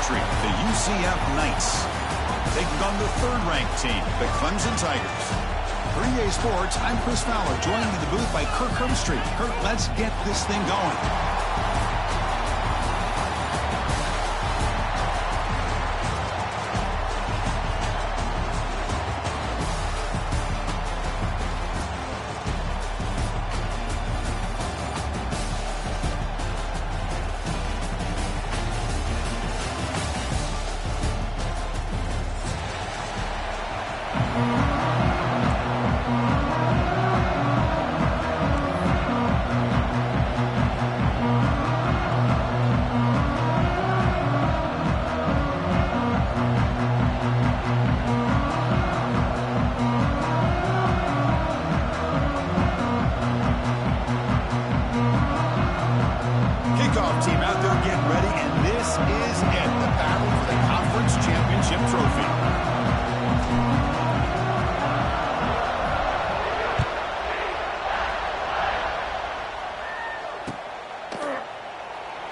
country, the UCF Knights, taking on the third-ranked team, the Clemson Tigers. For EA Sports, I'm Chris Fowler, joined in the booth by Kirk Herbstreit. Kirk, let's get this thing going. Team out there getting ready, and this is it, the battle for the conference championship trophy.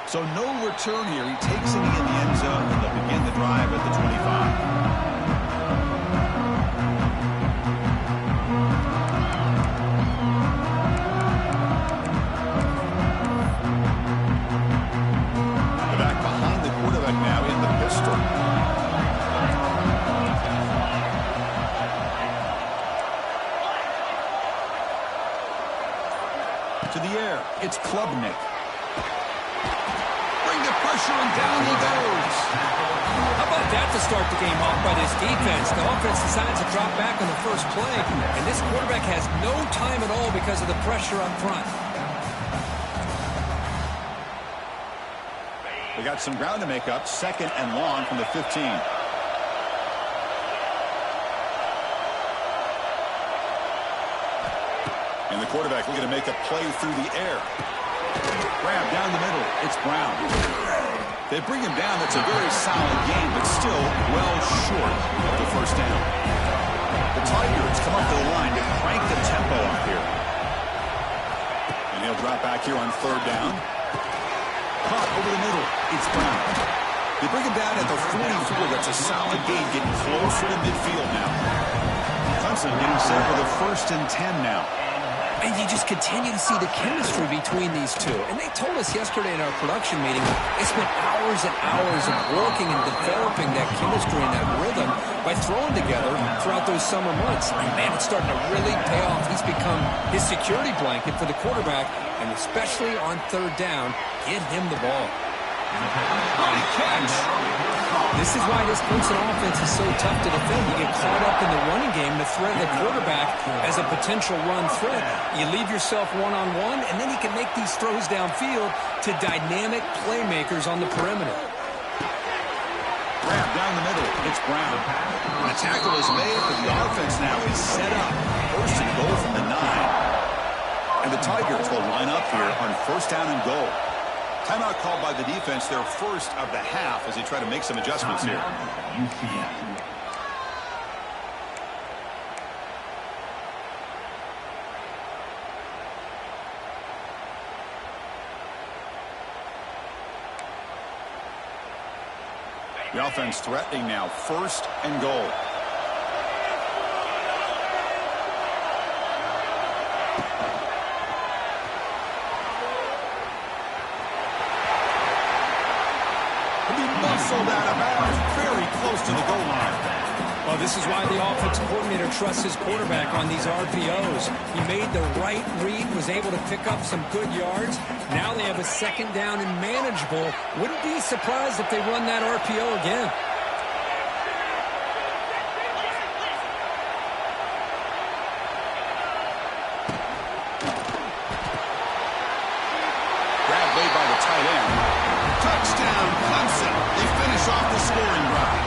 So no return here. He takes it in the end zone, and they'll begin the drive at the 25. To the air, it's Klubnik. Bring the pressure, and down he goes. How about that to start the game off by this defense? The offense decides to drop back on the first play, and this quarterback has no time at all because of the pressure up front. We got some ground to make up, 2nd and long from the 15. And the quarterback looking to make a play through the air. Grab down the middle. It's Brown. They bring him down. That's a very solid game, but still well short of the first down. The Tigers come up to the line to crank the tempo up here. And he'll drop back here on 3rd down. Caught over the middle. It's Brown. They bring him down at the 44. That's a solid gain, getting closer to midfield now. Clemson getting set for the 1st and 10 now. And you just continue to see the chemistry between these two. And they told us yesterday in our production meeting, they spent hours and hours of working and developing that chemistry and that rhythm by throwing together throughout those summer months. And man, it's starting to really pay off. He's become his security blanket for the quarterback, and especially on 3rd down, get him the ball. Great catch. This is why this Clemson offense is so tough to defend. You get caught up in the running game to threaten the quarterback as a potential run threat. You leave yourself one-on-one, and then you can make these throws downfield to dynamic playmakers on the perimeter. Grab down the middle. It's Brown. A tackle is made, but the offense now is set up. 1st and goal from the 9. And the Tigers will line up here on 1st down and goal. Timeout called by the defense, their first of the half, as they try to make some adjustments here. The offense threatening now, 1st and goal. Muscled out of bounds, very close to the goal line. Well, this is why the offensive coordinator trusts his quarterback on these RPOs. He made the right read, was able to pick up some good yards. Now they have a 2nd down and manageable. Wouldn't be surprised if they run that RPO again. Grab made by the tight end. Touchdown, Clemson. They finish off the scoring drive.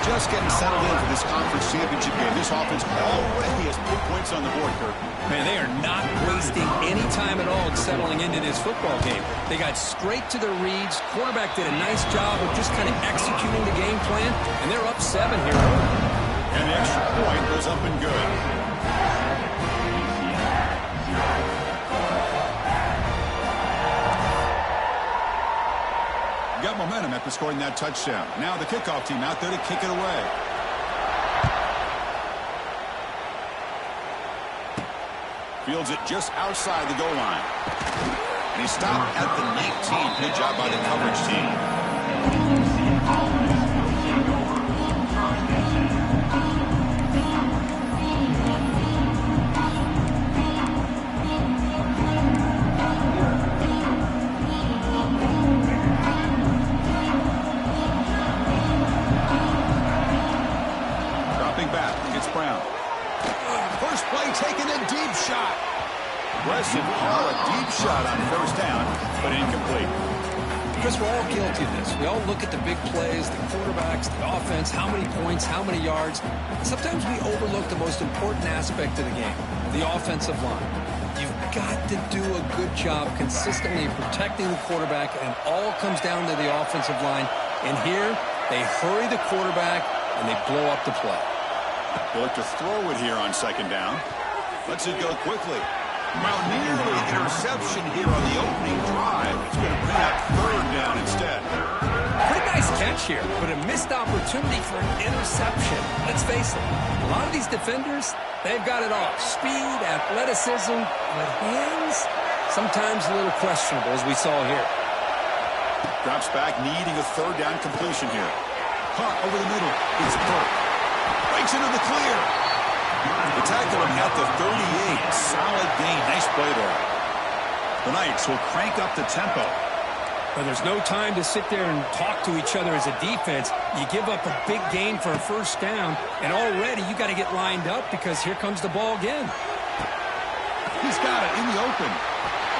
Just getting settled in for this conference championship game. This offense already has put points on the board, Kirk. Man, they are not wasting any time at all settling into this football game. They got straight to their reads. Quarterback did a nice job of just kind of executing the game plan, and they're up 7 here. And the extra point goes up and good. Got momentum momentum after scoring that touchdown. Now the kickoff team out there to kick it away. Fields it just outside the goal line. And he stopped at the 19. Good job by the coverage team. Aggressive call, a deep shot on first down, but incomplete. Chris, we're all guilty of this. We all look at the big plays, the quarterbacks, the offense, how many points, how many yards. Sometimes we overlook the most important aspect of the game, the offensive line. You've got to do a good job consistently protecting the quarterback, and it all comes down to the offensive line. And here, they hurry the quarterback, and they blow up the play. They look to throw it here on second down. Lets it go quickly. Well, nearly interception here on the opening drive. It's going to bring up third down instead. Pretty nice catch here, but a missed opportunity for an interception. Let's face it, a lot of these defenders, they've got it all. Speed, athleticism, but hands, sometimes a little questionable, as we saw here. Drops back, needing a third down completion here. Caught over the middle. It's Burke. Breaks into the clear. The tackle him at the 38. Solid gain. Nice play there. The Knights will crank up the tempo. But there's no time to sit there and talk to each other as a defense. You give up a big gain for a first down, and already you got to get lined up because here comes the ball again. He's got it in the open.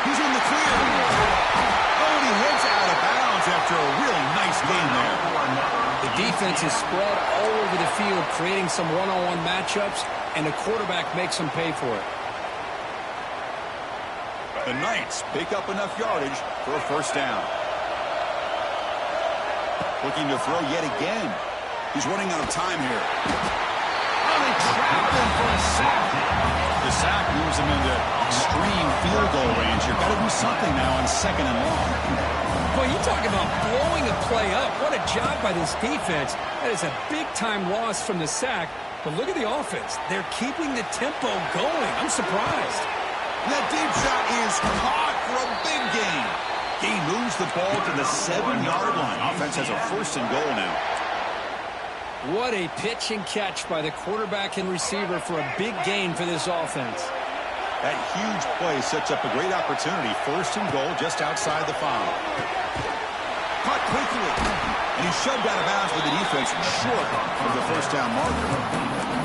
He's in the clear. Oh, and he heads out of bounds after a real nice gain there. The defense is spread all over the field, creating some one-on-one matchups, and the quarterback makes them pay for it. The Knights pick up enough yardage for a first down. Looking to throw yet again. He's running out of time here. Oh, they trap him for a sack. The sack moves him into extreme field goal range. You've got to do something now on second and long. Boy, you talk about blowing a play up. What a job by this defense. That is a big-time loss from the sack. But look at the offense. They're keeping the tempo going. I'm surprised. That deep shot is caught for a big gain. He moves the ball to the 7-yard line. Offense has a first and goal now. What a pitch and catch by the quarterback and receiver for a big gain for this offense. That huge play sets up a great opportunity. First and goal just outside the 5. Caught quickly. And he's shoved out of bounds with the defense short of the first down marker.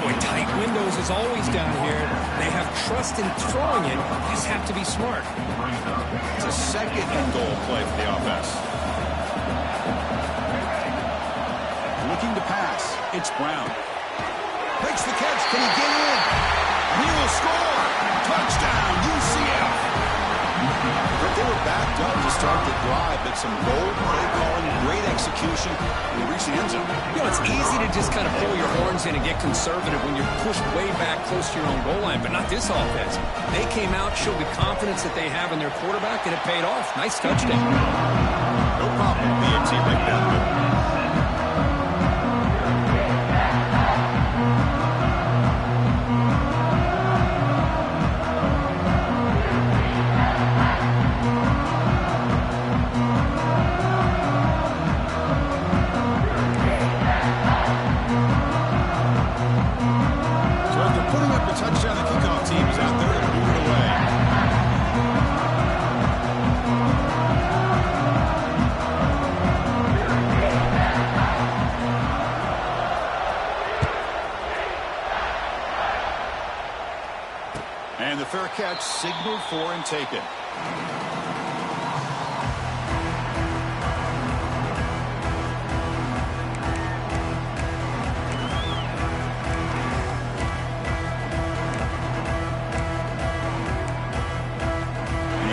Boy, tight windows is always down here. They have trust in throwing it. You just have to be smart. It's a second and goal play for the offense. Looking to pass. It's Brown. Makes the catch. Can he get in? He will score. Touchdown, UCF. But they were backed up to start the drive, but some bold play calling, great execution, and reach the end zone. You know, it's easy to just kind of pull your horns in and get conservative when you're pushed way back close to your own goal line, but not this offense. They came out, showed the confidence that they have in their quarterback, and it paid off. Nice touchdown. No problem. B&T right down. Touchdown, the kickoff team is out there to move it away. And the fair catch signaled for and taken.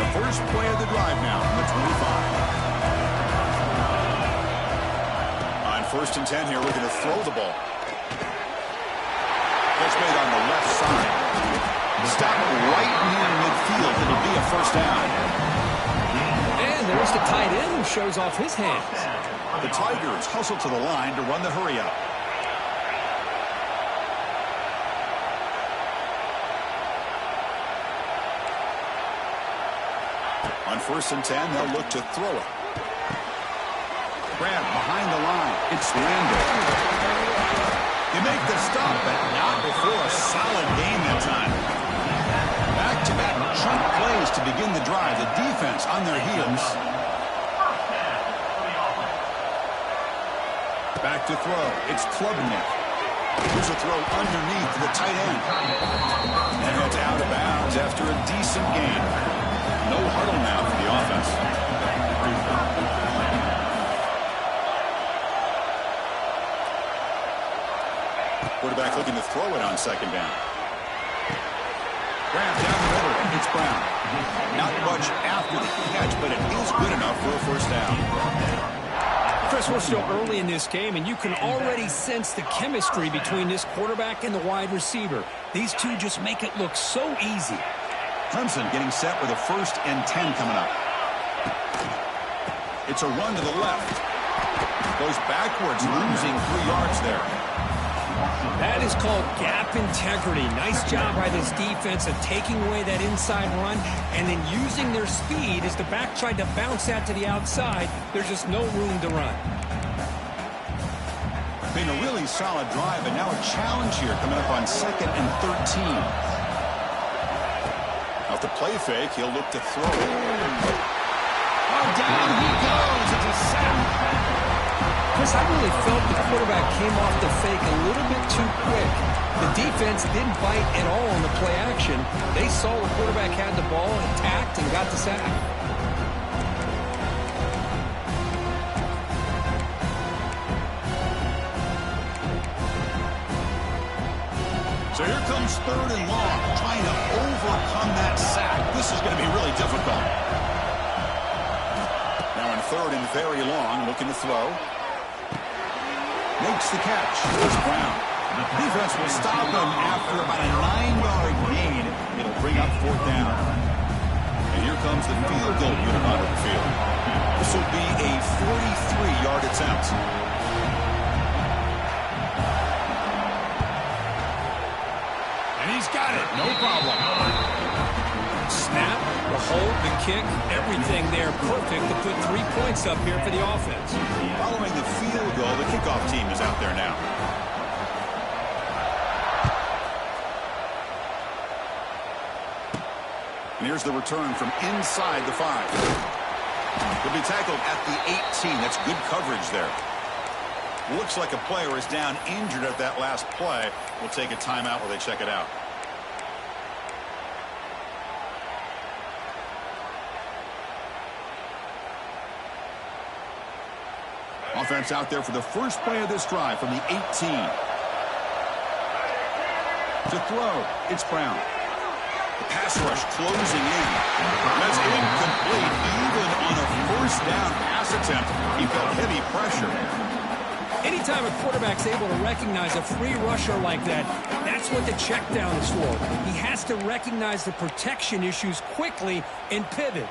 First play of the drive now from the 25. On first and 10 here, looking to throw the ball. That's made on the left side. Stop right near midfield. It'll be a first down. And there's the tight end who shows off his hands. The Tigers hustle to the line to run the hurry-up. On 1st and 10, they'll look to throw it. Grab behind the line. It's Randall. You make the stop, but not before a solid game that time. Back-to-back chunk plays to begin the drive. The defense on their heels. Back to throw. It's Klubnik. Here's a throw underneath to the tight end. And it's out of bounds after a decent gain. No huddle now for the offense. Quarterback looking to throw it on 2nd down. Grab down the middle. It's Brown. Not much after the catch, but it is good enough for a 1st down. Chris, we're still early in this game, and you can already sense the chemistry between this quarterback and the wide receiver. These two just make it look so easy. Clemson getting set with a 1st and 10 coming up. It's a run to the left. Goes backwards, losing 3 yards there. That is called gap integrity. Nice job by this defense of taking away that inside run and then using their speed as the back tried to bounce that to the outside. There's just no room to run. Been a really solid drive, and now a challenge here coming up on 2nd and 13. Off the play fake, he'll look to throw it. Oh, down he goes. It's a sack. Chris, I really felt the quarterback came off the fake a little bit too quick. The defense didn't bite at all on the play action. They saw the quarterback had the ball, attacked, and got the sack. So here comes 3rd and long, trying to overcome that sack. This is going to be really difficult. Now in 3rd and very long, looking to throw. Makes the catch. It's Brown. The defense will stop him after about a 9-yard gain. It'll bring up 4th down. And here comes the field goal unit onto the field. This will be a 43-yard attempt. And he's got it. No problem. Snap, the hold, the kick, everything there perfect to put 3 points up here for the offense. Following the field goal, the kickoff team is out there now. And here's the return from inside the 5. He'll be tackled at the 18. That's good coverage there. Looks like a player is down injured at that last play. We'll take a timeout while they check it out. Offense out there for the first play of this drive from the 18. To throw, it's Brown. The pass rush closing in. That's incomplete. Even on a 1st down pass attempt, he felt heavy pressure. Anytime a quarterback's able to recognize a free rusher like that, that's what the check down is for. He has to recognize the protection issues quickly and pivot.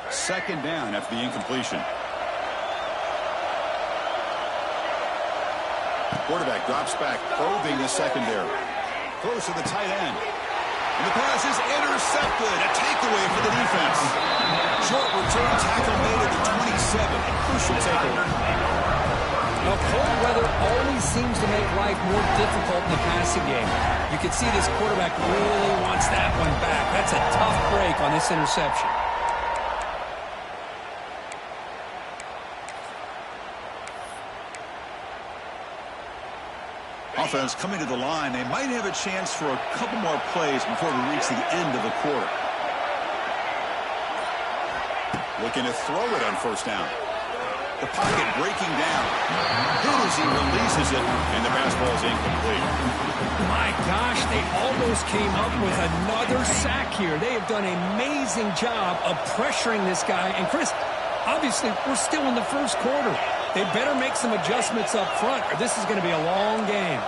Second down after the incompletion. Quarterback drops back, probing the secondary. Close to the tight end. And the pass is intercepted. A takeaway for the defense. Short return tackle made at the 27. A crucial takeaway. Now, cold weather always seems to make life more difficult in the passing game. You can see this quarterback really wants that one back. That's a tough break on this interception. Offense coming to the line. They might have a chance for a couple more plays before we reach the end of the quarter. Looking to throw it on 1st down. The pocket breaking down. Hit as he releases it, and the pass ball is incomplete. My gosh, they almost came up with another sack here. They have done an amazing job of pressuring this guy. And Chris, obviously, we're still in the 1st quarter. They better make some adjustments up front, or this is going to be a long game.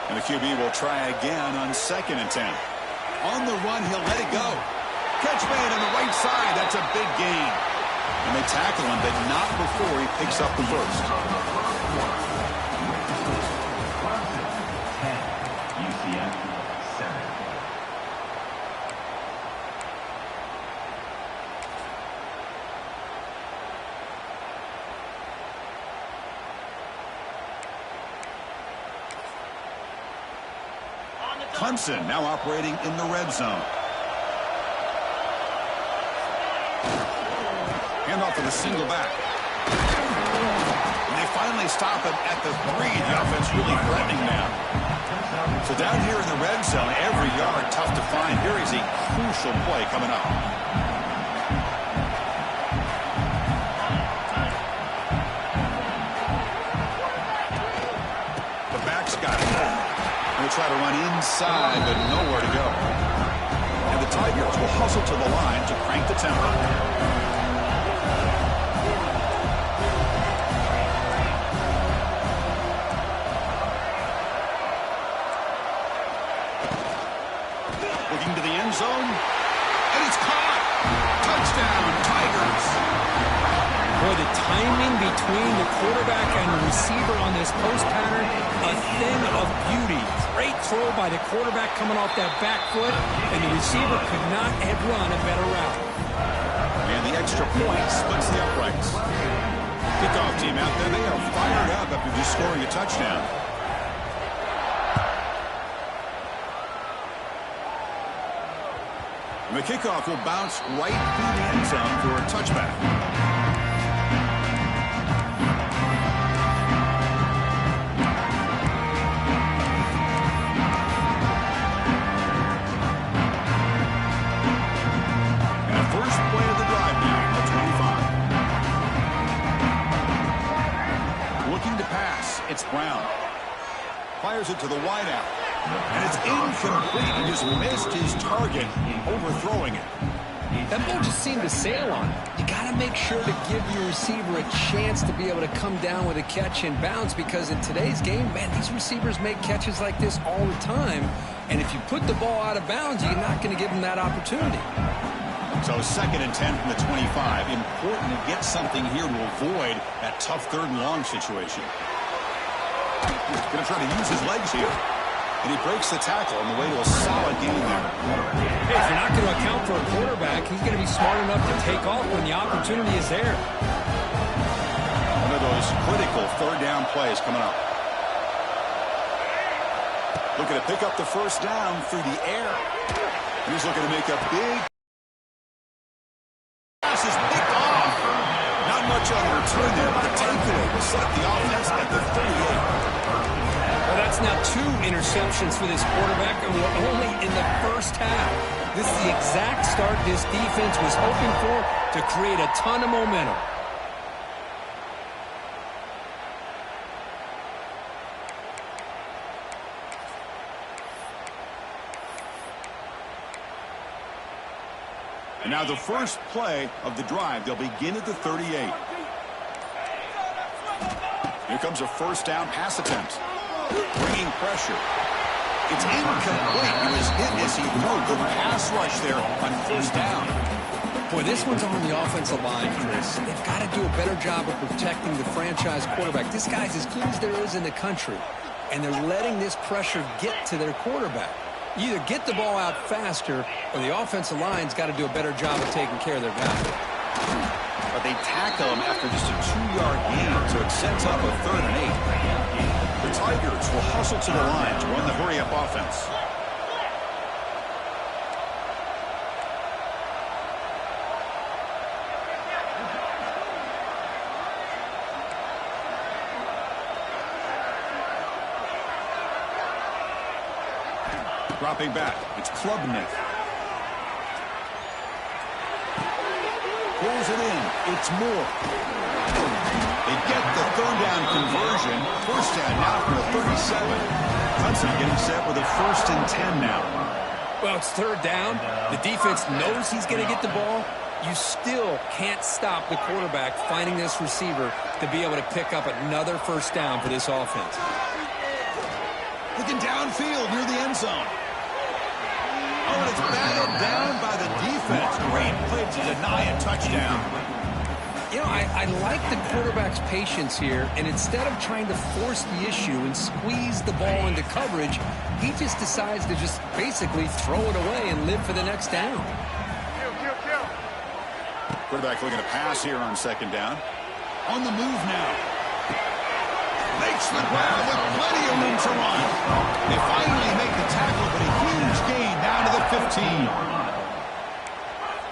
And the QB will try again on 2nd and 10. On the run, he'll let it go. Catch made on the right side. That's a big gain. And they tackle him, but not before he picks up the first. Clemson now operating in the red zone. Handoff for the single back. And they finally stop him at the 3. The offense really threatening now. So down here in the red zone, every yard tough to find. Here is a crucial play coming up. The back's got it. They'll try to run inside, but nowhere to go. And the Tigers will hustle to the line to crank the tempo. Looking to the end zone, and it's caught. Touchdown, Tigers. Boy, the timing between the quarterback and the receiver on this post pattern, a thing of beauty. Great throw by the quarterback coming off that back foot, and the receiver could not have run a better route. And the extra point splits the uprights. Kickoff team out there, they are fired up after just scoring a touchdown. And the kickoff will bounce right through the end zone for a touchback. It's Brown. Fires it to the wideout. And it's incomplete. He just missed his target, overthrowing it. That ball just seemed to sail on it. You got to make sure to give your receiver a chance to be able to come down with a catch and bounce, because in today's game, man, these receivers make catches like this all the time. And if you put the ball out of bounds, you're not going to give them that opportunity. So 2nd and 10 from the 25. Important to get something here to avoid that tough 3rd and long situation. Going to try to use his legs here. And he breaks the tackle on the way to a solid game there. Hey, if you're not going to account for a quarterback, he's going to be smart enough to take off when the opportunity is there. One of those critical 3rd down plays coming up. Looking to pick up the first down through the air. And he's looking to make a big pass is picked off. Not much on the return there, but the takeaway will set up the offense at the 38. Well, that's now 2 interceptions for this quarterback, and we're only in the first half. This is the exact start this defense was hoping for to create a ton of momentum. And now the first play of the drive. They'll begin at the 38. Here comes a first down pass attempt. Bringing pressure. It's incomplete. He was hit as he threw. Good pass rush there on first down. Boy, this one's on the offensive line, Chris. They've got to do a better job of protecting the franchise quarterback. This guy's as good as there is in the country, and they're letting this pressure get to their quarterback. You either get the ball out faster, or the offensive line's got to do a better job of taking care of their guy. But they tackle him after just a 2-yard gain, so it sets up a 3rd and 8. The Tigers will hustle to the line to run the hurry-up offense. Dropping back, it's Klubnik. Pulls it in, it's Moore. They get the 3rd down conversion. First down now from the 37. Clemson getting set with a 1st and 10 now. Well, it's third down. The defense knows he's going to get the ball. You still can't stop the quarterback finding this receiver to be able to pick up another first down for this offense. Looking downfield near the end zone. Oh, and it's battled down by the defense. Great play to deny a touchdown. You know, I like the quarterback's patience here, and instead of trying to force the issue and squeeze the ball into coverage, he just decides to just basically throw it away and live for the next down. Quarterback looking to pass here on second down. On the move now. Makes the grab with plenty of room to run. They finally make the tackle, but a huge gain down to the 15.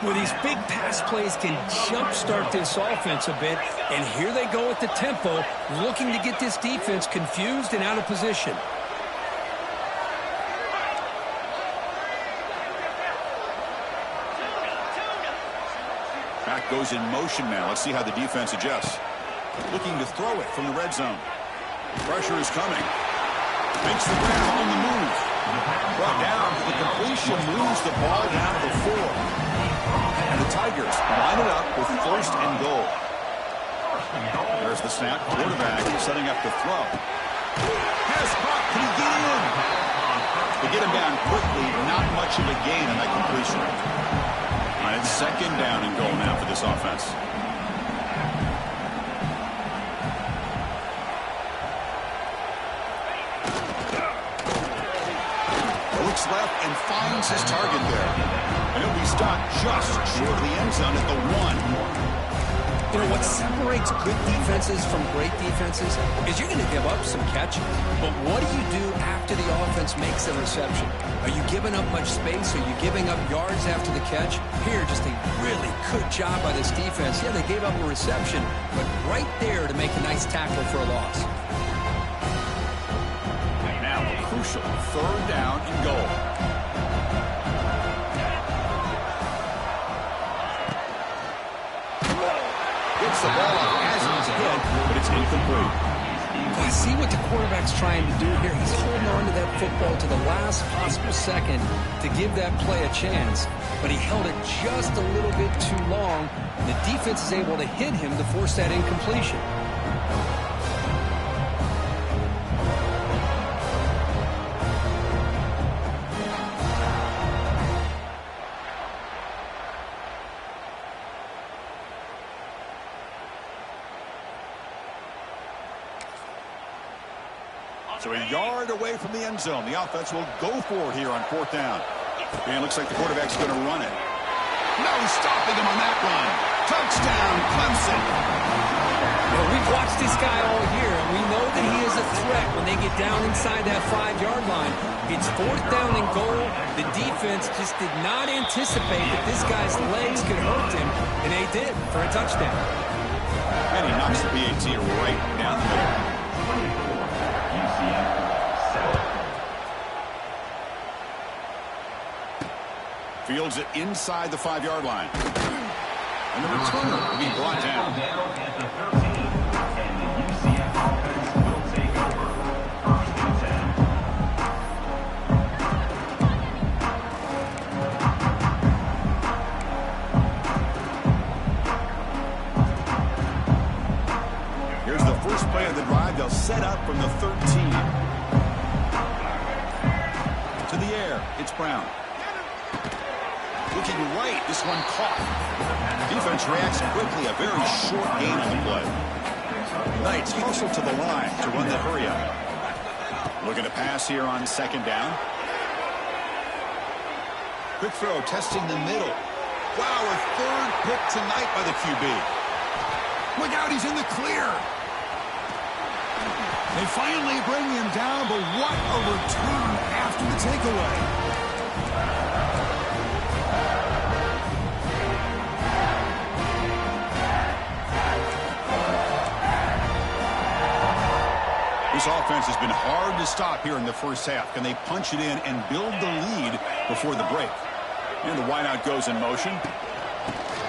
Well, these big pass plays can jumpstart this offense a bit, and here they go at the tempo, looking to get this defense confused and out of position. Back goes in motion now. Let's see how the defense adjusts. Looking to throw it from the red zone. Pressure is coming. Makes the grab on the move. Brought down for the completion. Moves the ball down to the 4. And the Tigers line it up with first and goal. There's the snap. Quarterback setting up to throw. Has caught. Can he get in? To get him down quickly, not much of a gain on that completion. All right, second down and goal now for this offense. Looks left and finds his target there. And he'll be stopped just short of the end zone at the 1. You know, what separates good defenses from great defenses is you're going to give up some catches. But what do you do after the offense makes a reception? Are you giving up much space? Are you giving up yards after the catch? Here, just a really good job by this defense. Yeah, they gave up a reception, but right there to make a nice tackle for a loss. Now, a crucial third down and goal. Gets the ball up as he's hit, but it's incomplete. I see what the quarterback's trying to do here. He's holding on to that football to the last possible second to give that play a chance, but he held it just a little bit too long, and the defense is able to hit him to force that incompletion. So a yard away from the end zone. The offense will go for it here on fourth down. And it looks like the quarterback's going to run it. No stopping him on that run. Touchdown, Clemson. Well, we've watched this guy all year, and we know that he is a threat when they get down inside that 5-yard line. It's fourth down and goal. The defense just did not anticipate that this guy's legs could hurt him, and they did for a touchdown. And he knocks the PAT right down the middle. Fields it inside the 5-yard line. And the returner will be brought down. Here's the first play of the drive. They'll set up from the 13. To the air. It's Brown. Looking right, this one caught. Defense reacts quickly, a very short gain on the play. Knights hustle to the line to run the hurry up. Looking to pass here on second down. Quick throw, testing the middle. Wow, a third pick tonight by the QB. Look out, he's in the clear. They finally bring him down, but what a return after the takeaway. This offense has been hard to stop here in the first half. Can they punch it in and build the lead before the break? And the wideout goes in motion.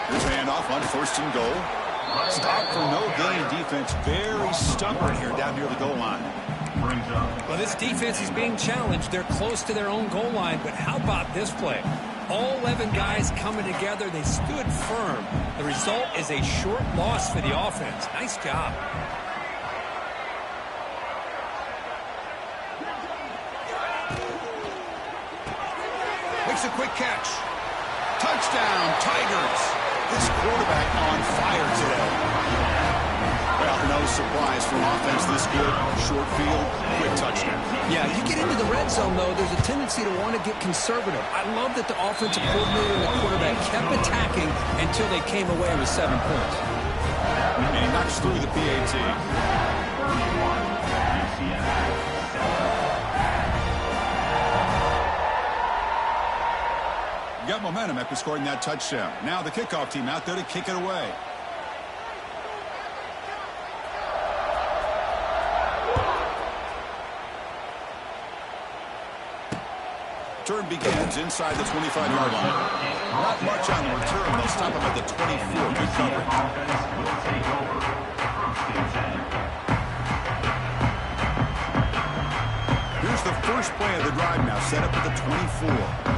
Here's a handoff on first and goal. Stop for no gain. Defense very stubborn here down near the goal line. Well, this defense is being challenged. They're close to their own goal line, but how about this play? All 11 guys coming together. They stood firm. The result is a short loss for the offense. Nice job. Makes a quick catch. Touchdown, Tigers. This quarterback on fire today. Well, no surprise for an offense this good. Short field, quick touchdown. Yeah, you get into the red zone, though, there's a tendency to want to get conservative. I love that the offensive coordinator and the quarterback kept attacking until they came away with 7 points. And he knocks through the PAT. Got momentum after scoring that touchdown. Now the kickoff team out there to kick it away. Turn begins inside the 25-yard line. Not much on the return. They'll stop him at the 24. Good coverage. Here's the first play of the drive now, set up at the 24.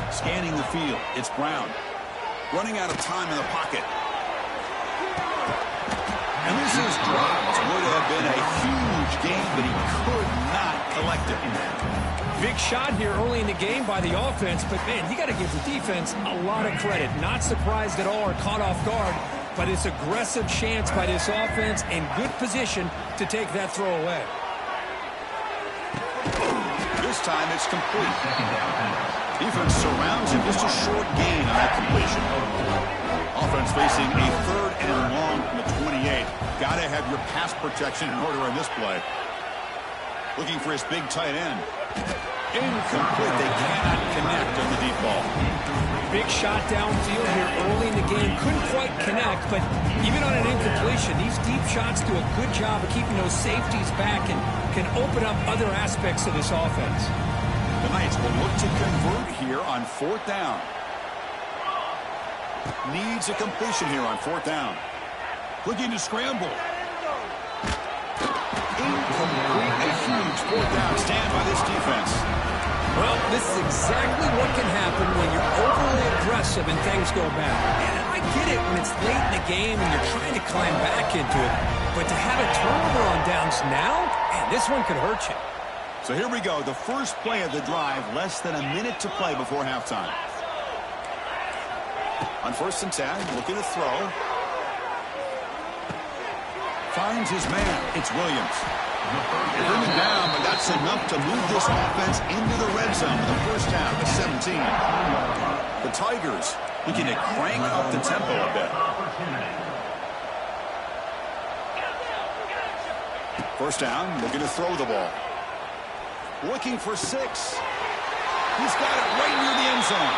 Scanning the field, it's Brown. Running out of time in the pocket. And this is dropped. Would have been a huge gain, but he could not collect it. Big shot here early in the game by the offense, but, man, you got to give the defense a lot of credit. Not surprised at all or caught off guard, but it's aggressive chance by this offense in good position to take that throw away. This time it's complete. Defense surrounds him. Just a short gain on that completion. Offense facing a 3rd and long from the 28. Got to have your pass protection in order on this play. Looking for his big tight end. Incomplete. They cannot connect on the deep ball. Big shot downfield here early in the game. Couldn't quite connect, but even on an incompletion, these deep shots do a good job of keeping those safeties back and can open up other aspects of this offense. The Knights will look to convert here on 4th down. Needs a completion here on 4th down. Looking to scramble. Incomplete. A huge 4th down stand by this defense. Well, this is exactly what can happen when you're overly aggressive and things go bad. And I get it when it's late in the game and you're trying to climb back into it. But to have a turnover on downs now, man, this one could hurt you. So here we go. The first play of the drive, less than a minute to play before halftime. On 1st and 10, looking to throw. Finds his man. It's Williams. They bring him down, but that's enough to move this offense into the red zone in the first half of 17. The Tigers looking to crank up the tempo a bit. First down, looking to throw the ball. Looking for 6. He's got it right near the end zone.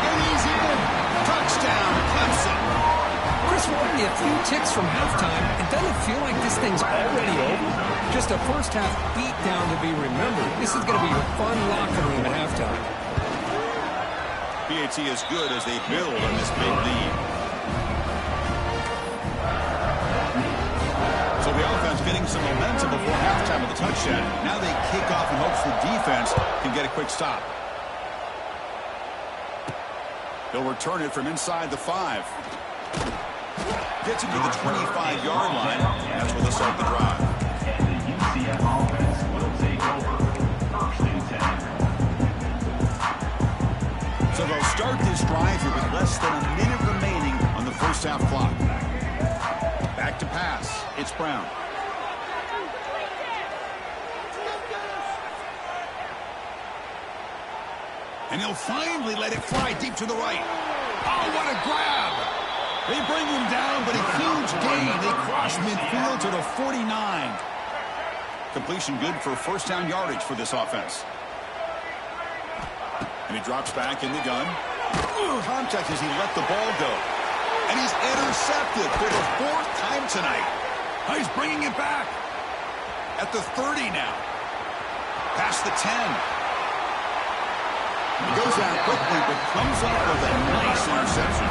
And he's in. Touchdown, Clemson. Chris, we're only a few ticks from halftime. It doesn't feel like this thing's already over. Just a first half beatdown to be remembered. This is going to be a fun locker room at halftime. PAT is good as they build on this big lead. So the offense getting some momentum before halftime with a touchdown. Now they kick off in hopes the defense can get a quick stop. They'll return it from inside the 5. Gets into the 25-yard line. That's where they'll start the drive. And the UCF offense will take over 1st and 10. So they'll start this drive here with less than a minute remaining on the first half clock. Back to pass. It's Brown. And he'll finally let it fly deep to the right. Oh, what a grab! They bring him down, but a huge gain. They cross midfield to the 49. Completion good for first down yardage for this offense. And he drops back in the gun. Contact as he let the ball go. And he's intercepted for the 4th time tonight. Oh, he's bringing it back. At the 30 now. Past the 10. He goes out quickly, but comes up with a nice interception.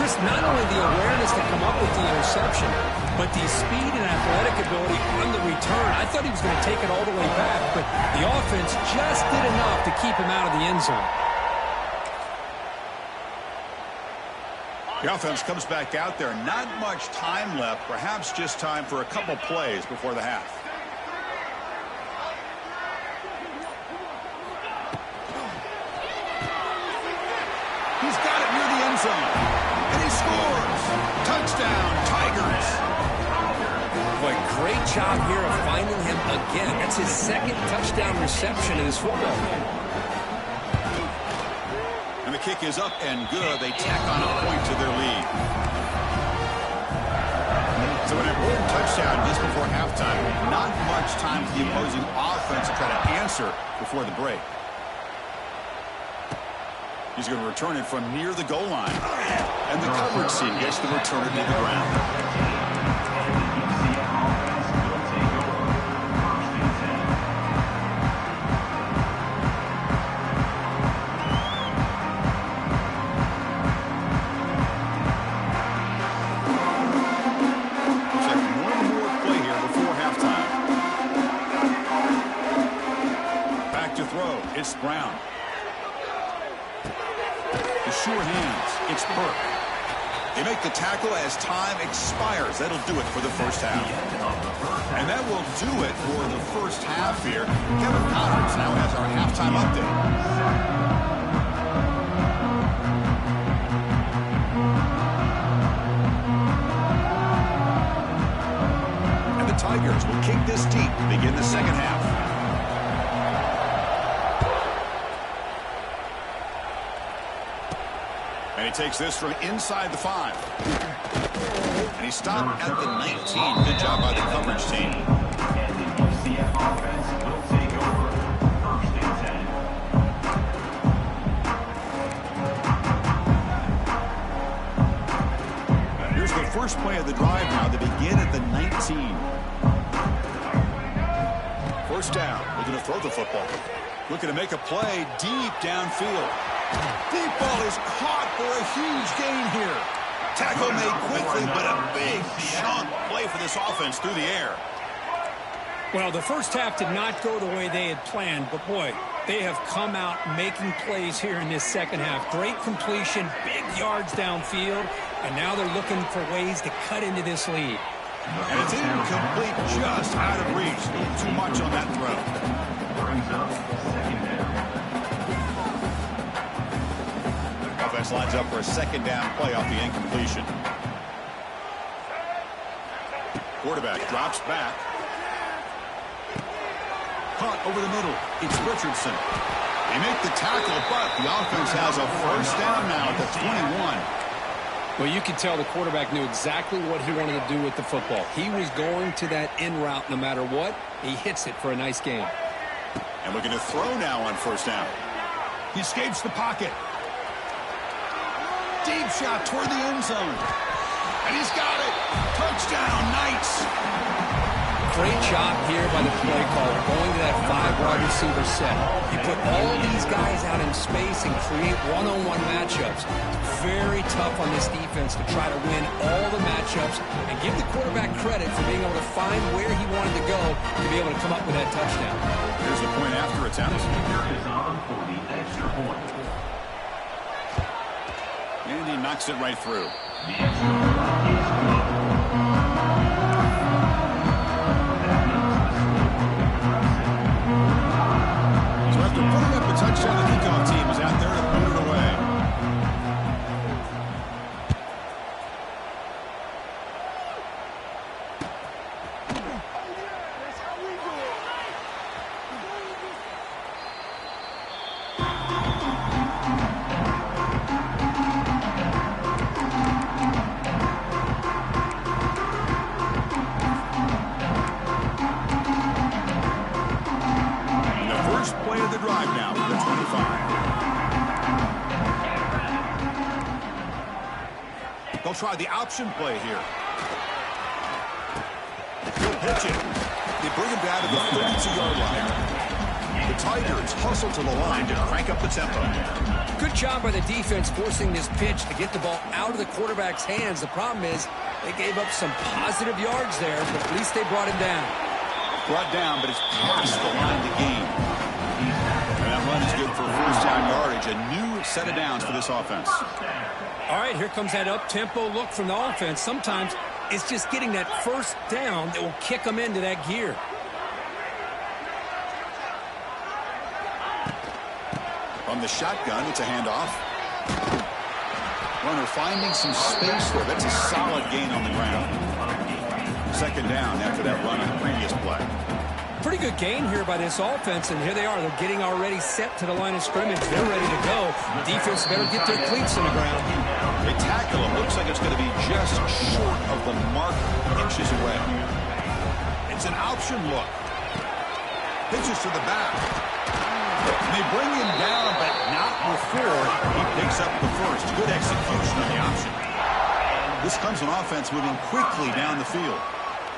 Chris, not only the awareness to come up with the interception, but the speed and athletic ability on the return, I thought he was going to take it all the way back, but the offense just did enough to keep him out of the end zone. The offense comes back out there. Not much time left. Perhaps just time for a couple plays before the half. He's got it near the end zone. And he scores. Touchdown, Tigers. Boy, great job here of finding him again. That's his second touchdown reception in this football game. And the kick is up and good. They tack on a point to their lead. So an important touchdown just before halftime. Not much time for the opposing offense to try to answer before the break. He's going to return it from near the goal line. And the coverage team gets the returner to the ground. It's Brown. The sure hands. It's Burke. They make the tackle as time expires. That'll do it for the first half. And that will do it for the first half here. Kevin Connors now has our halftime update. And the Tigers will kick this deep to begin the second half. And he takes this from inside the 5. And he stopped at the 19. Good job by the coverage team. And the UCF offense will take over 1st and 10. Here's the first play of the drive now. They begin at the 19. First down. They're going to throw the football. Looking to make a play deep downfield. Deep ball is caught for a huge gain here. Tackle made quickly, but a big chunk play for this offense through the air. Well, the first half did not go the way they had planned, but boy, they have come out making plays here in this second half. Great completion, big yards downfield, and now they're looking for ways to cut into this lead. And it's incomplete, just out of reach. A little too much on that throw. Brings up second down. Offense lines up for a second down play off the incompletion. Quarterback drops back. Caught over the middle. It's Richardson. They make the tackle, but the offense has a first down now at the 21. Well, you could tell the quarterback knew exactly what he wanted to do with the football. He was going to that in route no matter what. He hits it for a nice gain. And looking to throw now on first down. He escapes the pocket. Deep shot toward the end zone. And he's got it. Touchdown, Knights. Great job here by the play caller, going to that 5-wide receiver set. You put all these guys out in space and create one-on-one matchups. Very tough on this defense to try to win all the matchups and give the quarterback credit for being able to find where he wanted to go to be able to come up with that touchdown. Here's the point after attempt. Kicker is on for the extra point. And he knocks it right through. The extra point is good. So after putting up a touchdown, the kickoff team is out there to put it away. They'll try the option play here. He'll pitch it. They bring him down to the 32-yard line. The Tigers hustle to the line to crank up the tempo. Good job by the defense forcing this pitch to get the ball out of the quarterback's hands. The problem is they gave up some positive yards there, but at least they brought him down. Brought down, but it's past the line to gain. And that run is good for first down yardage. A new set of downs for this offense. All right, here comes that up-tempo look from the offense. Sometimes it's just getting that first down that will kick them into that gear. From the shotgun, it's a handoff. Runner finding some space there. That's a solid gain on the ground. Second down after that run on the previous play. Pretty good gain here by this offense, and here they are. They're getting already set to the line of scrimmage. They're ready to go. The defense better get their cleats in the ground. They tackle him. Looks like it's going to be just short of the mark, inches away. It's an option look. Pitches to the back. And they bring him down, but not before he picks up the first. Good execution on the option. This comes an offense moving quickly down the field.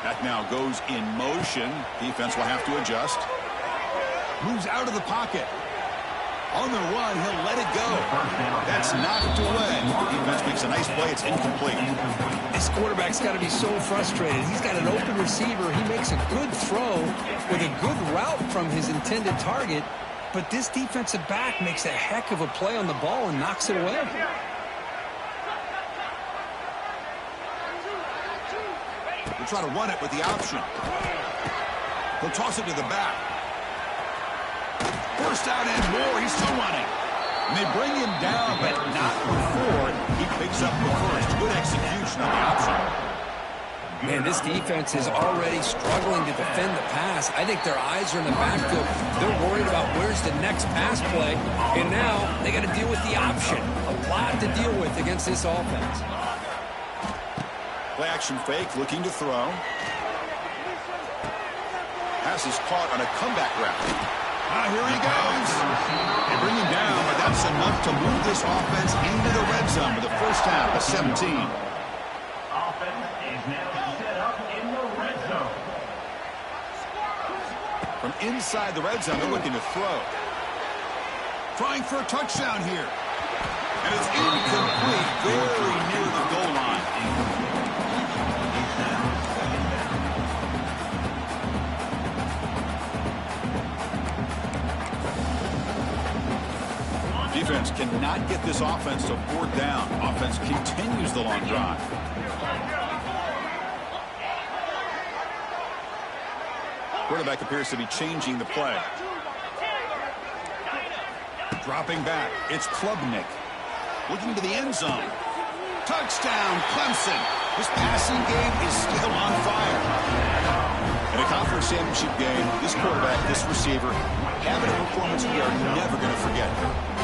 That now goes in motion. Defense will have to adjust. Moves out of the pocket. On the run, he'll let it go. That's knocked away. The defense makes a nice play. It's incomplete. This quarterback's got to be so frustrated. He's got an open receiver. He makes a good throw with a good route from his intended target. But this defensive back makes a heck of a play on the ball and knocks it away. He'll try to run it with the option. He'll toss it to the back. First down and more. He's still running. And they bring him down, but not before he picks up the first. Good execution on the option. Man, this defense is already struggling to defend the pass. I think their eyes are in the backfield. They're worried about where's the next pass play. And now they got to deal with the option. A lot to deal with against this offense. Play action fake, looking to throw. Pass is caught on a comeback route. Here he goes. They bring him down, but that's enough to move this offense into the red zone with the first half of 17. Offense is now set up in the red zone. From inside the red zone, they're looking to throw. Trying for a touchdown here. And it's incomplete, very near the goal line. Defense cannot get this offense to fourth down. Offense continues the long drive. Quarterback appears to be changing the play. Dropping back, it's Klubnik. Looking to the end zone. Touchdown, Clemson. This passing game is still on fire. In a conference championship game, this quarterback, this receiver, having a performance we are never going to forget.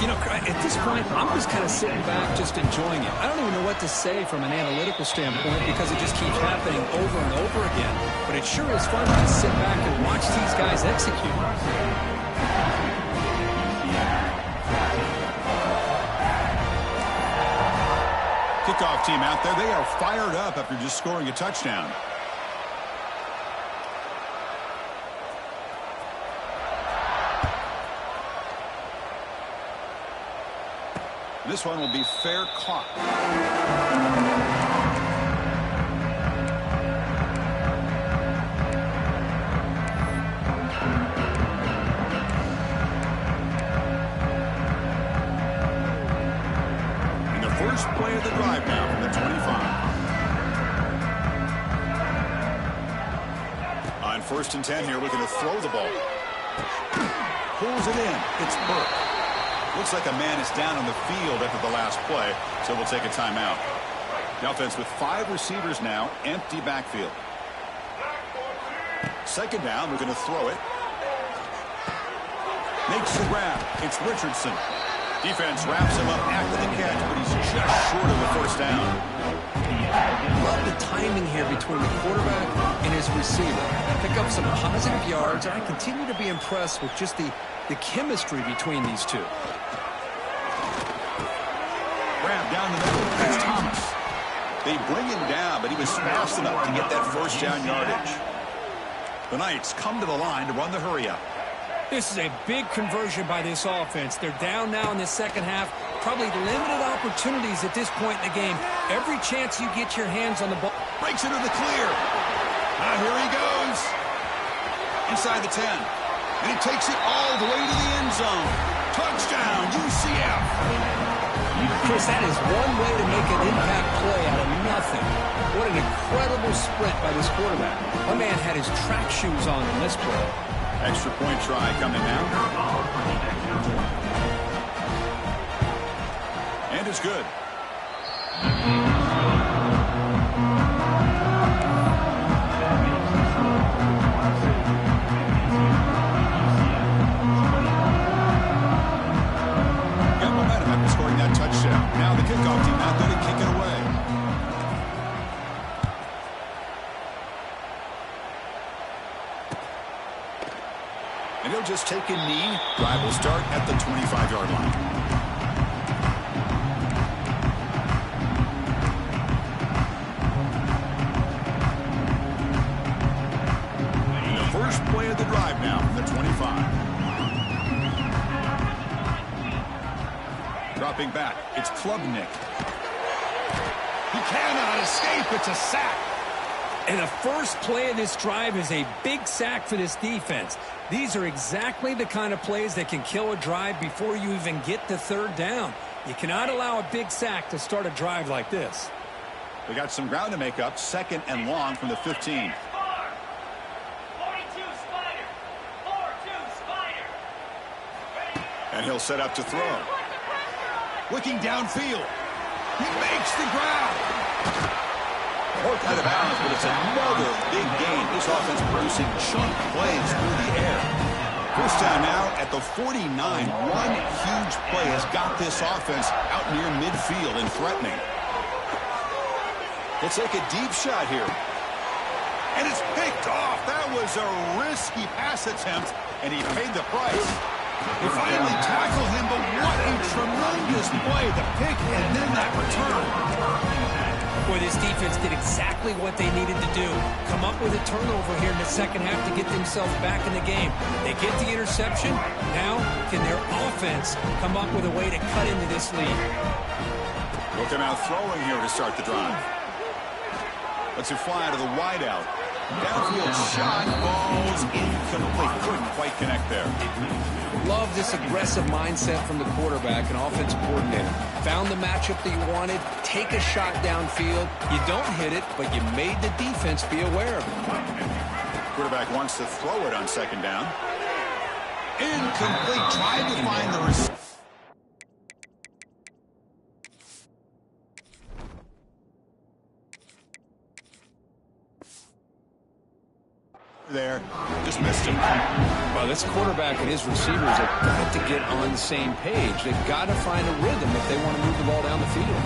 You know, at this point, I'm just kind of sitting back, just enjoying it. I don't even know what to say from an analytical standpoint because it just keeps happening over and over again. But it sure is fun to just sit back and watch these guys execute. Kickoff team out there, they are fired up after just scoring a touchdown. This one will be fair caught. And the first play of the drive now from the 25. On 1st and 10 here, looking to throw the ball. Pulls it in. It's Burke. Looks like a man is down on the field after the last play, so we'll take a timeout. The offense with 5 receivers now, empty backfield. Second down, we're going to throw it. Makes the grab. It's Richardson. Defense wraps him up after the catch, but he's just short of the first down. Love the timing here between the quarterback and his receiver. Pick up some positive yards, and I continue to be impressed with just the chemistry between these two. Grab down the middle. It's Thomas. They bring him down, but he was fast enough to get that first down yardage. The Knights come to the line to run the hurry up. This is a big conversion by this offense. They're down now in the second half. Probably limited opportunities at this point in the game. Every chance you get your hands on the ball. Breaks into the clear. Now here he goes. Inside the 10. And he takes it all the way to the end zone. Touchdown, UCF. Chris, that is one way to make an impact play out of nothing. What an incredible sprint by this quarterback. My man had his track shoes on in this play. Extra point try coming now. And it's good. Got momentum after scoring that touchdown. Now the kickoff team out there to kick it away. And he'll just take a knee. Drive will start at the 25-yard line. The first play of the drive now from the 25. Dropping back, it's Klubnik. He cannot escape. It's a sack. And the first play of this drive is a big sack for this defense. These are exactly the kind of plays that can kill a drive before you even get to third down. You cannot allow a big sack to start a drive like this. They got some ground to make up. 2nd and long from the 15. 42 Spider. 4-2 Spider. And he'll set up to throw. Looking downfield. He makes the ground. Worked out of bounds, but it's another big gain. This offense producing chunk plays through the air. First down now at the 49. One huge play has got this offense out near midfield and threatening. They'll take a deep shot here. And it's picked off. That was a risky pass attempt, and he paid the price. They finally tackle him, but what a tremendous play. The pick and then that return. Boy, this defense did exactly what they needed to do. Come up with a turnover here in the second half to get themselves back in the game. They get the interception. Now, can their offense come up with a way to cut into this lead? Looking out throwing here to start the drive. Lets it fly to the wideout. Downfield shot. Ball's incomplete. Couldn't quite connect there. Love this aggressive mindset from the quarterback and offensive coordinator. Found the matchup that you wanted. Take a shot downfield. You don't hit it, but you made the defense be aware of it. Quarterback wants to throw it on 2nd down. Incomplete. Trying to find the receiver. There, just missed him. Well, this quarterback and his receivers have got to get on the same page. They've got to find a rhythm if they want to move the ball down the field.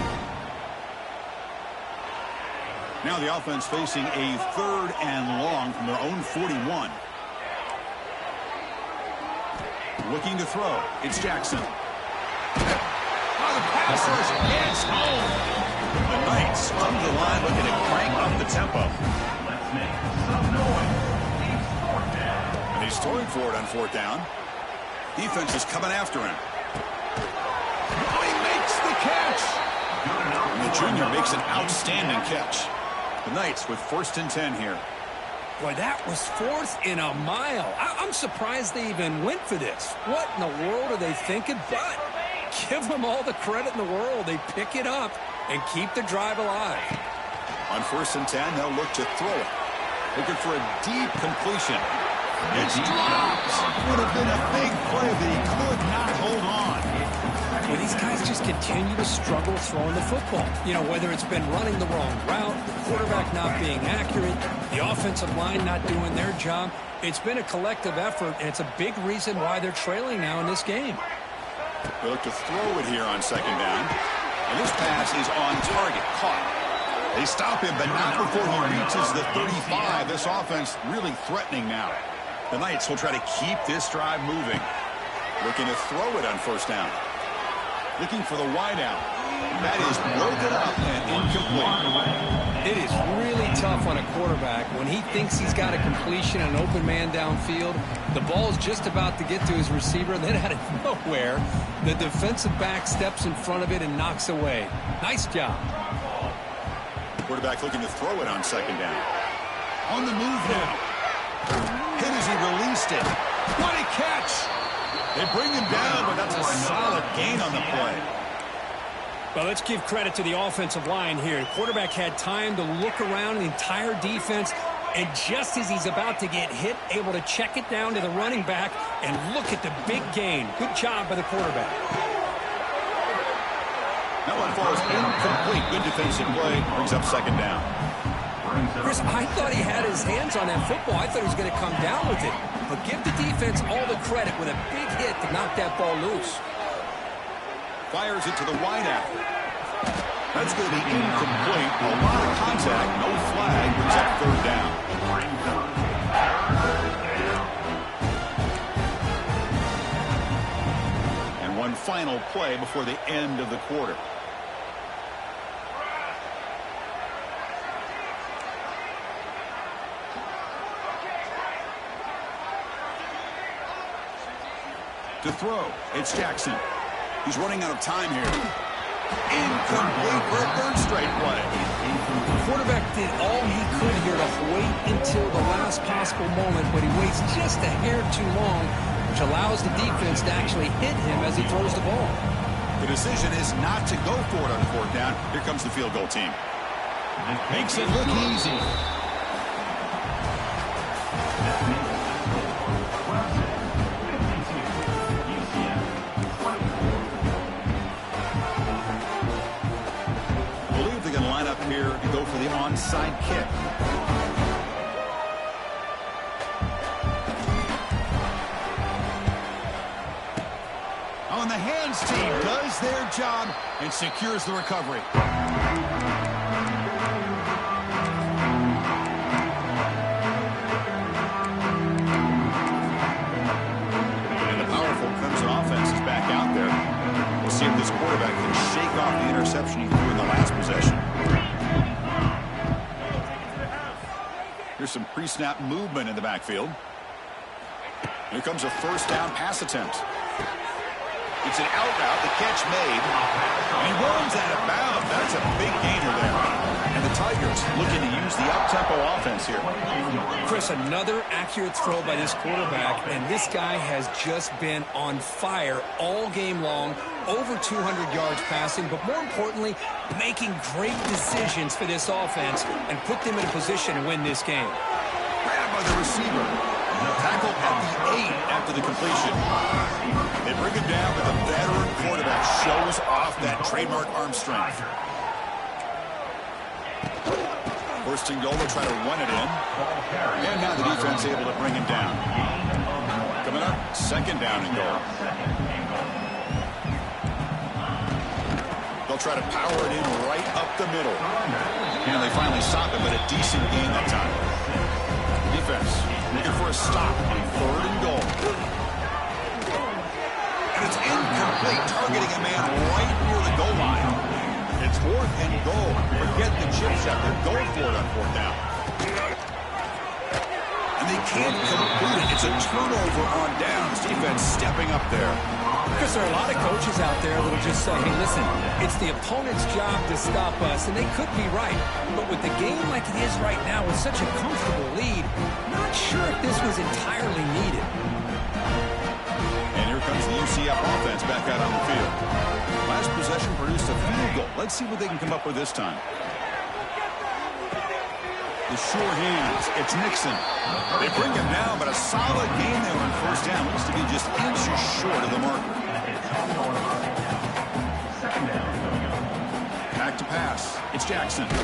Now the offense facing a 3rd and long from their own 41. Looking to throw. It's Jackson. Oh, the pass rush gets home. The Knights come to the line looking to crank up the tempo. Let's make some noise. And he's throwing for it on 4th down. Defense is coming after him. Oh, he makes the catch. And the junior makes an outstanding catch. The Knights with 1st and 10 here. Boy, that was 4th and a mile. I'm surprised they even went for this. What in the world are they thinking? But give them all the credit in the world. They pick it up and keep the drive alive. On 1st and 10, they'll look to throw it. Looking for a deep completion. It's dropped. Would have been a big play, but he could not hold on. Well, these guys just continue to struggle throwing the football. You know, whether it's been running the wrong route, the quarterback not being accurate, the offensive line not doing their job. It's been a collective effort, and it's a big reason why they're trailing now in this game. They look to throw it here on 2nd down. And this pass is on target, caught. They stop him, but not before he reaches the 35. This offense really threatening now. The Knights will try to keep this drive moving. Looking to throw it on 1st down. Looking for the wideout. That is broken up and incomplete. It is really tough on a quarterback when he thinks he's got a completion and an open man downfield. The ball's just about to get to his receiver, and then out of nowhere, the defensive back steps in front of it and knocks away. Nice job. Quarterback looking to throw it on second down. On the move now. Hit as he released it. What a catch! They bring him down, but that's a solid gain on the play. Well, let's give credit to the offensive line here. The quarterback had time to look around the entire defense, and just as he's about to get hit, able to check it down to the running back, and look at the big gain. Good job by the quarterback. That one falls incomplete. Good defensive play. Brings up second down. Chris, I thought he had his hands on that football. I thought he was going to come down with it. But give the defense all the credit with a big hit to knock that ball loose. Fires it to the wideout. That's going to be incomplete. A lot of contact. No flag. Brings up third down. And one final play before the end of the quarter. To throw, it's Jackson. He's running out of time here. Incomplete for a third straight play. The quarterback did all he could here to wait until the last possible moment, but he waits just a hair too long, which allows the defense to actually hit him as he throws the ball. The decision is not to go for it on fourth down. Here comes the field goal team. Makes it look easy. Here to go for the onside kick. Oh, and the hands team does their job and secures the recovery. And the powerful Crimson offense is back out there. We'll see if this quarterback can shake off the interception he threw in the last possession. Here's some pre-snap movement in the backfield. Here comes a first down pass attempt. It's an out route, the catch made. And he runs out of bounds. That's a big gainer there. And the Tigers looking to use the up-tempo offense here. Chris, another accurate throw by this quarterback, and this guy has just been on fire all game long. Over 200 yards passing, but more importantly, making great decisions for this offense and put them in a position to win this game. Grabbed by the receiver. Tackled at the 8 after the completion. They bring him down, but the veteran quarterback shows off that trademark arm strength. First and goal, they'll try to run it in. And now the defense able to bring him down. Coming up, second down and goal. They'll try to power it in right up the middle. And they finally stop it, but a decent gain that time. Defense looking for a stop on third and goal. And it's incomplete, targeting a man right near the goal line. It's fourth and goal. Forget the chip shot. They're going for it on fourth down. And they can't complete it. It's a turnover on downs. Defense stepping up there. Because there are a lot of coaches out there that will just say, hey, listen, it's the opponent's job to stop us, and they could be right. But with the game like it is right now with such a comfortable lead, not sure if this was entirely needed. And here comes the UCF offense back out on the field. Last possession produced a field goal. Let's see what they can come up with this time. The sure hands. It's Nixon. They bring him down, but a solid gain there on first down. Looks to be just inches short of the marker. Back to pass. It's Jackson. The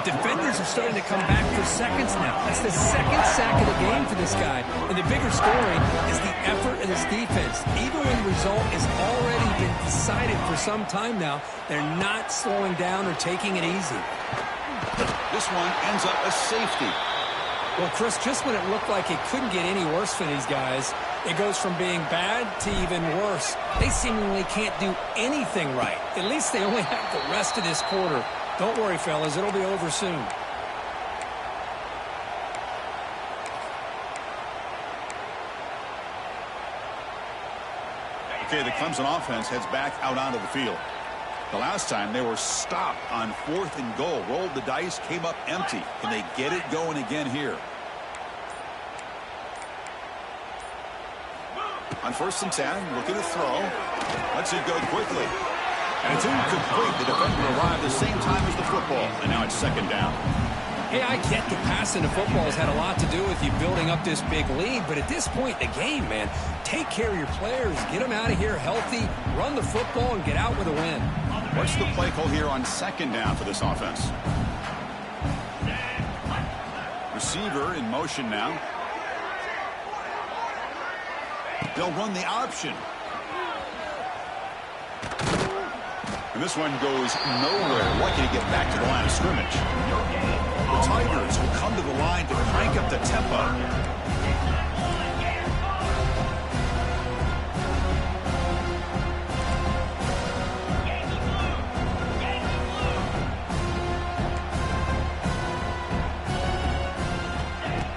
defenders are starting to come back for seconds now. That's the second sack of the game for this guy. And the bigger story is the effort of this defense. Even when the result has already been decided for some time now, they're not slowing down or taking it easy. This one ends up a safety. Well, Chris, just when it looked like it couldn't get any worse for these guys, it goes from being bad to even worse. They seemingly can't do anything right. At least they only have the rest of this quarter. Don't worry, fellas. It'll be over soon. Okay, the Clemson offense heads back out onto the field. The last time they were stopped on 4th and goal. Rolled the dice, came up empty. Can they get it going again here? On 1st and 10, looking to throw. Lets it go quickly. And it's incomplete. The defender arrived the same time as the football. And now it's 2nd down. Hey, I get the passing of football has had a lot to do with you building up this big lead, but at this point in the game, man, take care of your players, get them out of here healthy, run the football, and get out with a win. What's the play call here on 2nd down for this offense? Receiver in motion now. They'll run the option. And this one goes nowhere. Lucky to get back to the line of scrimmage. The Tigers will come to the line to crank up the tempo.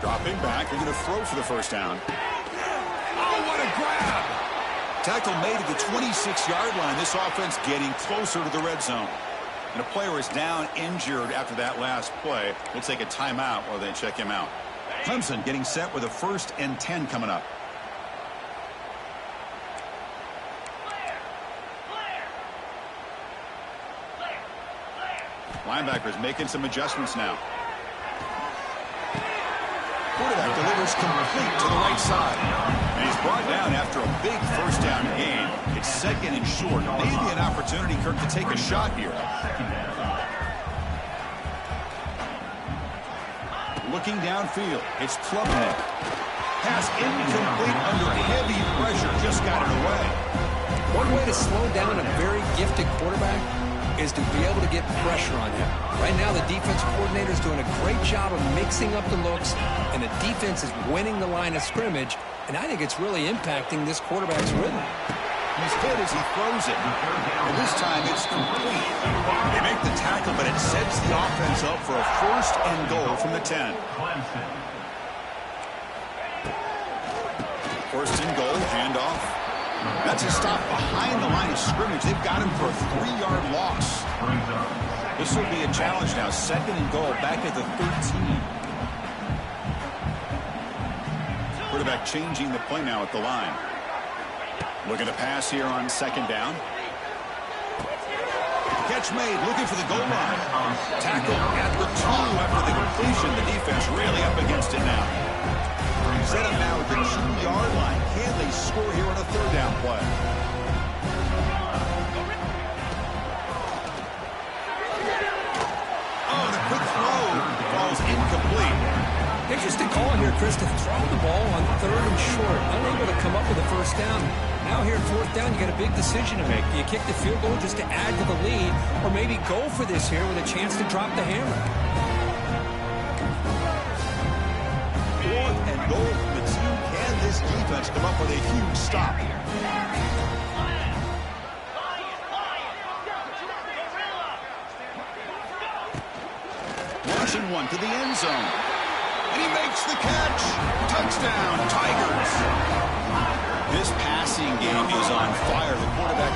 Dropping back, they're going to throw for the 1st down. Oh, what a grab! Tackle made at the 26-yard line. This offense getting closer to the red zone. And a player is down injured after that last play. We'll take a timeout while they check him out. Clemson getting set with a 1st and 10 coming up. Linebackers making some adjustments now. Quarterback delivers complete to the right side. And he's brought down after a big 1st down gain. It's 2nd and short. Maybe an opportunity, Kirk, to take a shot here. Looking downfield. It's Klubnik. Pass incomplete under heavy pressure. Just got it away. One way to slow down a very gifted quarterback is to be able to get pressure on him. Right now, the defense coordinator is doing a great job of mixing up the looks, and the defense is winning the line of scrimmage, and I think it's really impacting this quarterback's rhythm. He's hit as he throws it, and this time it's complete. They make the tackle, but it sets the offense up for a 1st and goal from the 10. 1st and goal, handoff. That's a stop behind the line of scrimmage. They've got him for a 3-yard loss. This will be a challenge now. 2nd and goal, back at the 13. Quarterback changing the play now at the line. Looking to pass here on 2nd down. Catch made, looking for the goal line. Tackle at the 2 after the completion. The defense really up against it now. Set up now at the 2-yard line. Can they score here on a 3rd down play? Oh, the quick throw falls incomplete. Interesting call here, Chris, to throw the ball on 3rd and short. Unable to come up with a 1st down. Now here at 4th down, you got a big decision to make. Do you kick the field goal just to add to the lead, or maybe go for this here with a chance to drop the hammer? 4th and goal from the team. Can this defense come up with a huge stop? Launching one to the end zone. And he makes the catch. Touchdown, Tigers. This passing game is on fire. The quarterback